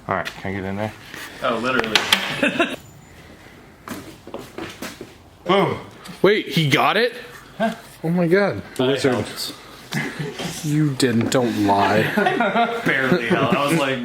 Alright, can I get in there? Oh, literally. Boom! Wait, he got it? Huh? Oh my god. Wizard. You didn't, don't lie. Barely helped. I was like,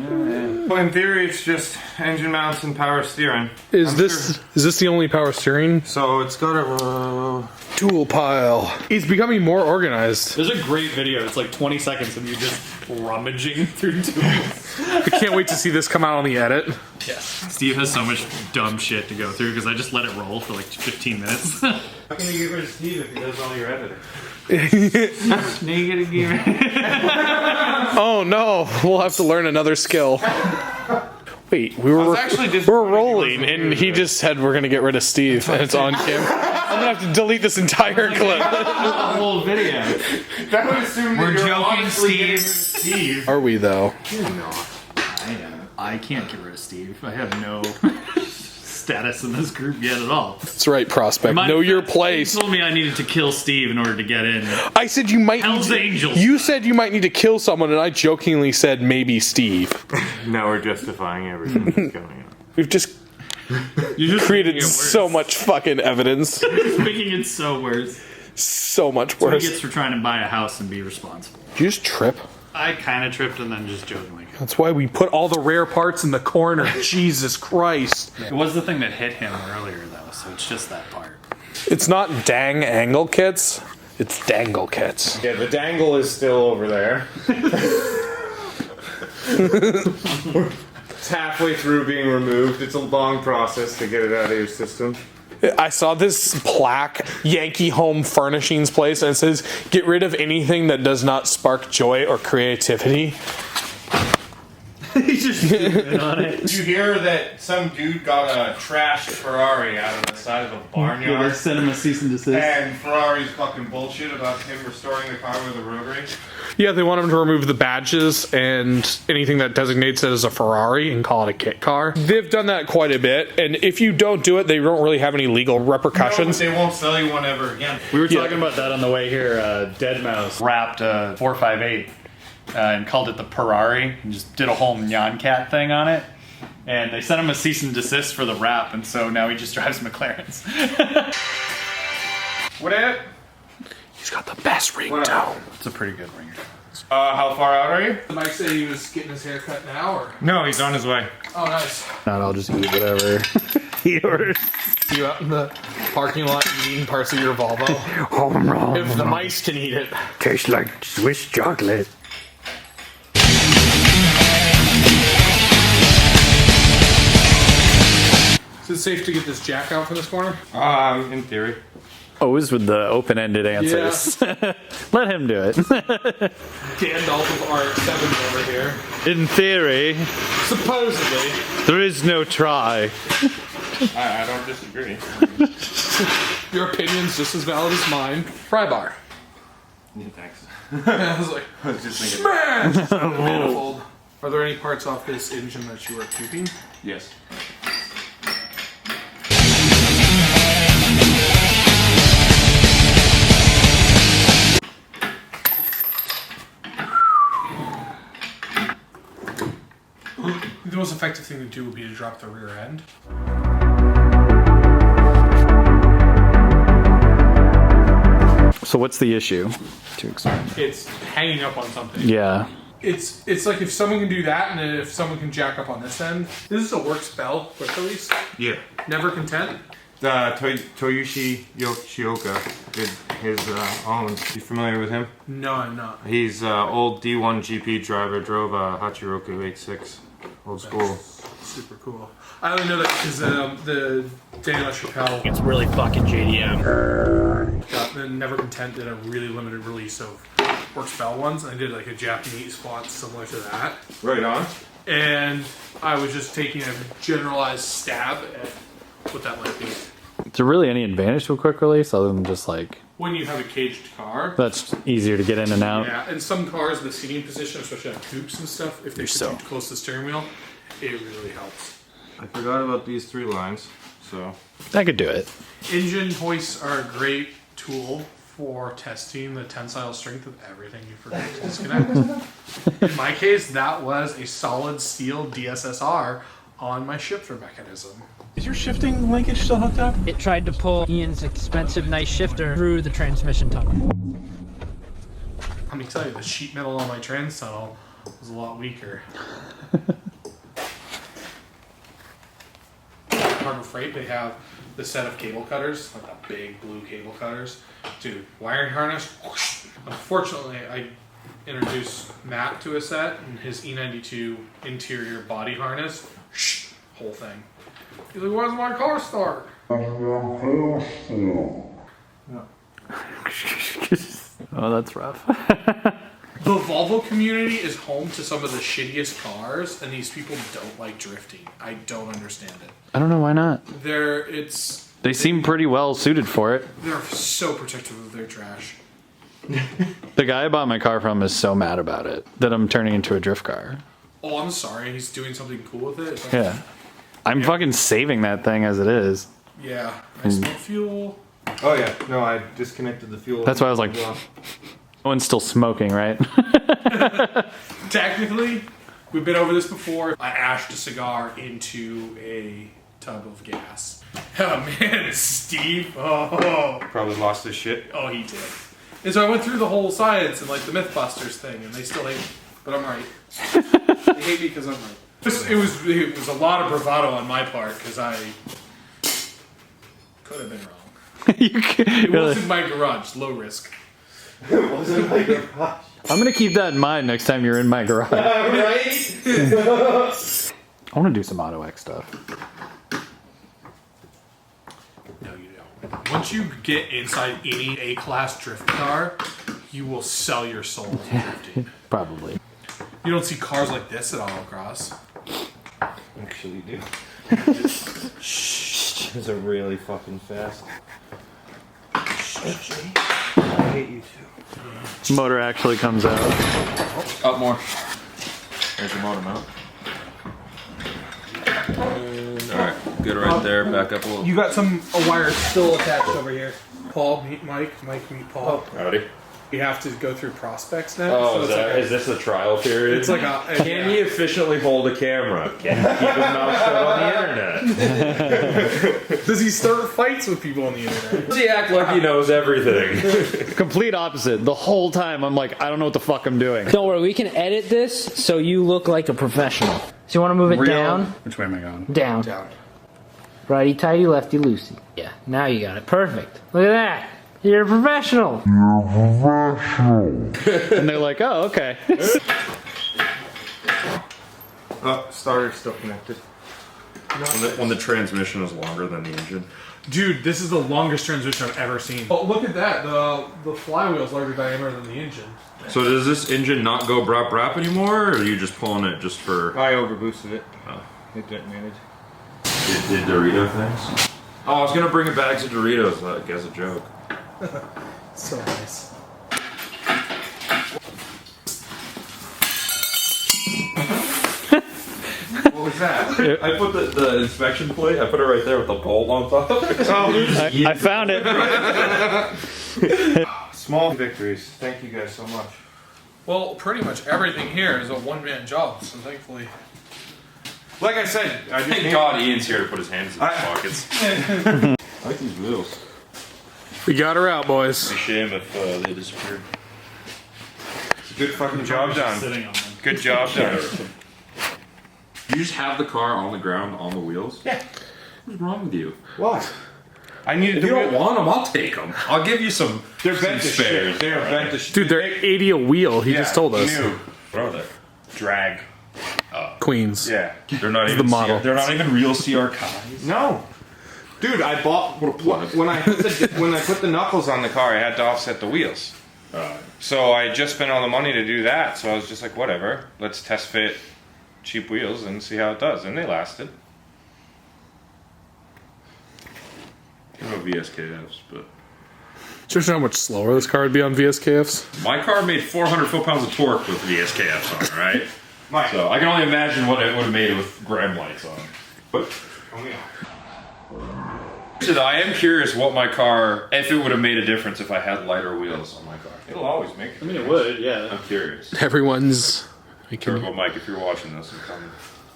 Well, in theory, it's just engine mounts and power steering. Is this the only power steering? So it's got a Tool pile. He's becoming more organized. there's a great video. It's like 20 seconds of you just rummaging through tools. I can't wait to see this come out on the edit. Yes. Steve has so much dumb shit to go through because I just let it roll for like 15 minutes. How can you get rid of Steve if he does all your editing? Negative game. Oh no, we'll have to learn another skill. Wait, we're rolling, and he just said we're gonna get rid of Steve, and it's on camera. I'm gonna have to delete this entire clip. The whole video. That would assume We're that you're joking, honestly getting rid of Steve. Steve. Are we though? You're not. I can't get rid of Steve. I have no status in this group yet at all. That's right, prospect. Know your place. He told me I needed to kill Steve in order to get in. I said you might. Hell's Angels. You said you might need to kill someone, and I jokingly said maybe Steve. Now we're justifying everything that's going on. We've just created so much fucking evidence. Making it so worse. So much That's what worse. he gets for trying to buy a house and be responsible. Did you just trip? I kind of tripped and then just jokingly. That's why we put all the rare parts in the corner. Jesus Christ. It was the thing that hit him earlier though, so it's just that part. It's not dang angle kits. It's dangle kits. Yeah, the dangle is still over there. It's halfway through being removed. It's a long process to get it out of your system. I saw this plaque, Yankee Home Furnishings place, and it says, get rid of anything that does not spark joy or creativity. He's just shooting on it. Did you hear that some dude got a trashed Ferrari out of the side of a barnyard? Yeah, send him a cease and desist. And Ferrari's fucking bullshit about him restoring the car with a rotary. Yeah, they want him to remove the badges and anything that designates it as a Ferrari and call it a kit car. They've done that quite a bit, and if you don't do it, they don't really have any legal repercussions. No, but they won't sell you one ever again. We were talking about that on the way here. Deadmau5 wrapped a 458 and called it the Ferrari and just did a whole Nyan Cat thing on it. And they sent him a cease and desist for the wrap, and so now he just drives McLarens. What at? He's got the best ringtone. It's a pretty good ringer. How far out are you? Mike said he was getting his hair cut now, or? No, he's on his way. Oh, nice. Not, I'll just eat whatever he orders. See you out in the parking lot eating parts of your Volvo. Home run. If the mice can eat it. Tastes like Swiss chocolate. Is it safe to get this jack out from this corner? In theory. Always with the open-ended answers. Let him do it. Gandalf of RX7 over here. In theory, Supposedly. there is no try. I don't disagree. Your opinion's just as valid as mine. Fry bar. Yeah, thanks. I was like, I was just thinking. smash! Manifold. Are there any parts off this engine that you are keeping? Yes. The most effective thing to do would be to drop the rear end. So what's the issue? To explain. It's hanging up on something. Yeah. It's like if someone can do that, and if someone can jack up on this end. This is a works bell quick release. Yeah. Never content. Toyoshi Yoshioka did his own. You familiar with him? No, I'm not. He's old D1 GP driver, drove a Hachiroku 86. Old school. Super cool. I only know that because the Daniel Chappelle It's really fucking JDM. got the Never Content did a really limited release of Works Bell ones. I did like a Japanese font similar to that. Right on. And I was just taking a generalized stab at what that might be. Is there really any advantage to a quick release other than just like When you have a caged car. that's easier to get in and out? Yeah, and some cars, the seating position, especially on coupes and stuff, if they sit so- too close to the steering wheel, it really helps. I forgot about these 3 lines, so. I could do it. Engine hoists are a great tool for testing the tensile strength of everything you forgot to disconnect. In my case, that was a solid steel DSSR on my shifter mechanism. Is your shifting linkage still hooked up? It tried to pull Ian's expensive nice shifter through the transmission tunnel. Let me tell you, the sheet metal on my trans tunnel was a lot weaker. Harbor Freight, they have the set of cable cutters, like the big blue cable cutters. Dude, wiring harness. Whoosh. Unfortunately, I introduced Matt to a set and his E92 interior body harness. Whoosh, whole thing. He's like, why doesn't my car start? Oh, that's rough. The Volvo community is home to some of the shittiest cars, and these people don't like drifting. I don't understand it. I don't know why not. They seem pretty well suited for it. They're so protective of their trash. The guy I bought my car from is so mad about it that I'm turning into a drift car. Oh, I'm sorry. He's doing something cool with it. It's like, Yeah. I'm fucking saving that thing as it is. Yeah. I smell fuel. Oh yeah, no, I disconnected the fuel. That's why I was like, no one's still smoking, right? Technically, we've been over this before. I ashed a cigar into a tub of gas. Oh man, Steve. Oh, Probably lost his shit. oh, he did. And so I went through the whole science and like the Mythbusters thing, and they still hate me, but I'm right. They hate me because I'm right. It was a lot of bravado on my part because I could have been wrong. It was in my garage, low risk. I'm gonna keep that in mind next time you're in my garage. Right? I want to do some Auto X stuff. No, you don't. Once you get inside any A-class drift car, you will sell your soul to drifting. Probably. You don't see cars like this at autocross. Actually do. These are really fucking fast. I hate you too. Motor actually comes out. Up more. There's your motor mount. Alright, good right there. Back up a little. You got a wire still attached over here. Paul, meet Mike. Mike, meet Paul. Howdy. You have to go through prospects now. Oh, so is, it's that, like is this a trial period? It's like Can he efficiently hold a camera? Can he keep his mouth shut on the internet? Does he start fights with people on the internet? Does he act like he knows everything? Complete opposite. The whole time I'm like, I don't know what the fuck I'm doing. Don't worry, we can edit this so you look like a professional. So you want to move it down? Which way am I going? Down. Righty tighty, lefty loosey. Yeah, now you got it. Perfect. Look at that. You're a professional. And they're like, oh, okay. Starter's still connected. When the transmission is longer than the engine. Dude, this is the longest transmission I've ever seen. Oh, look at that. The flywheel's larger diameter than the engine. So does this engine not go brap brap anymore, or are you just pulling it just for... I overboosted it. Oh. It detonated. It did Dorito things? Oh, I was gonna bring a bag of Doritos, like, as a joke. So nice. What was that? I put the inspection plate, I put it right there with the bolt on top. I found it. Small victories. Thank you guys so much. Well, pretty much everything here is a one-man job, so thankfully... Like I said, I just Thank God Ian's here to put his hands in his pockets. I like these wheels. We got her out, boys. It's a shame if they disappeared. It's a good fucking job done. Good job done. You just have the car on the ground on the wheels? Yeah. What's wrong with you? Why? I needed If to you don't want them, I'll take them. I'll give you some. They're bent to spares. shit. They're bent to shit. Dude, they're 80 a wheel. He just told us. New. What are they? Drag. Queens. Yeah. They're not even the model. They're not even real CR Kais. No. Dude, I bought when I put the knuckles on the car, I had to offset the wheels. So I just spent all the money to do that. So I was just like, whatever. Let's test fit cheap wheels and see how it does, and they lasted. I don't know VSKFs, but Just how much slower this car would be on VSKFs? my car made 400 foot-pounds of torque with VSKFs on it, right? Mike. So I can only imagine what it would have made with grime lights on. But So I am curious what my car, if it would have made a difference if I had lighter wheels on my car. It'll always make it. I mean, it would, yeah. I'm curious. Everyone's. Turbo Mike, if you're watching this, I'm coming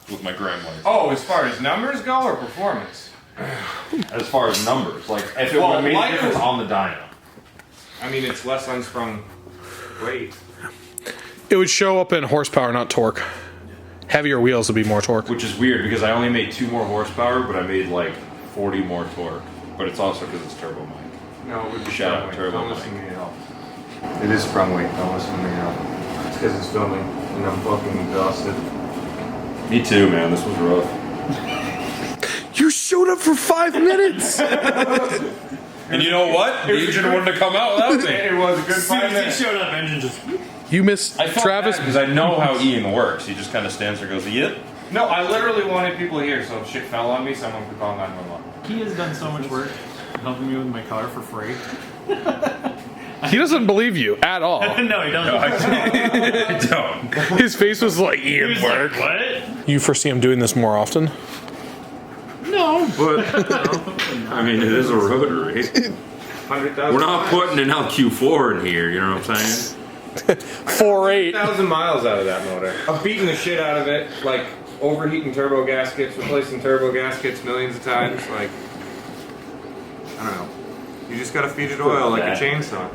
with my grandmother. Oh, as far as numbers go or performance? As far as numbers, like if it would have made a difference on the dyno. I mean, it's less unsprung weight. It would show up in horsepower, not torque. Heavier wheels would be more torque. Which is weird because I only made 2 more horsepower, but I made like 40 more torque. But it's also because it's turbo mic. No, it would be Shout out sprung weight. Turbo Don't listen to Mike. me at all. It is sprung weight. Don't listen to me at all. It's because it's filming and I'm fucking exhausted. Me too, man. This was rough. You showed up for 5 minutes. And you know what? The engine wouldn't have come out without me. It was a good 5 minutes. showed up, engine just... You missed I felt Travis. because I know how Ian works. He just kind of stands there and goes, yep. No, I literally wanted people here, so if shit fell on me, someone could call 911. He has done so much work helping me with my car for free. He doesn't believe you at all. No, he doesn't. I don't. His face was like, He Ian was work. like, what? You foresee him doing this more often? No. But I mean, it is a rotary. 100,000. We're not putting an LQ4 in here. You know what I'm saying? 4.8. 1,000 miles out of that motor. I'm beating the shit out of it, like overheating turbo gaskets, replacing turbo gaskets millions of times. Like, I don't know. You just gotta feed it oil like a chainsaw.